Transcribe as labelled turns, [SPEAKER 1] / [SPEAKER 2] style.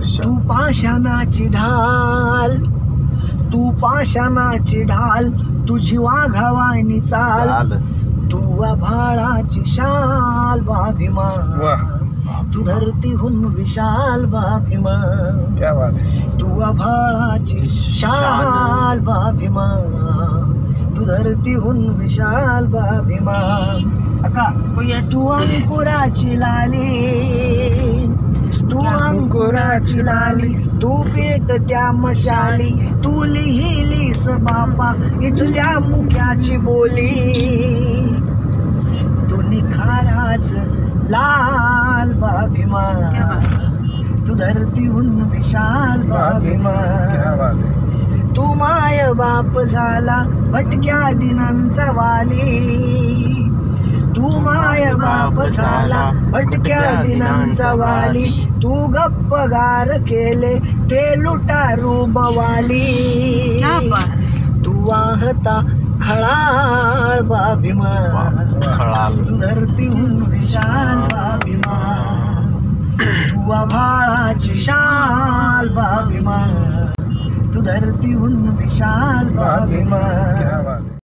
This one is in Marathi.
[SPEAKER 1] तू पाषाणाची ढाल, तू पाषाणाची ढाल, तुझी वाघावानी चाल, तू आभाळाची शाल बाभिमान, तू धरतीहून विशाल बाभिमान, तू आभाळाची शाल बाभिमान, तू धरतीहून विशाल बाभिमान. तू अंकुराची लाली, तू अंकुराची लाली, तू पेट त्या मशाली, तू लिहिलीस बापा इथल्या मुक्याची बोली, तू निखाराच लाल बाभिमान, तू धरतीहून विशाल बाभिमान. तू माय बाप झाला भटक्या दिनांचा वाली, तू माय बाप झाला भटक्या दिनांचा वाली, तू गप्पगार केले ते लुटारू बवाली, तू वाहता खळाळ बाभिमान, तू धरतीहून विशाल बाभिमान, तू आभाळाची शाल बाभिमान, तू धरतीहून विशाल बाभिमान.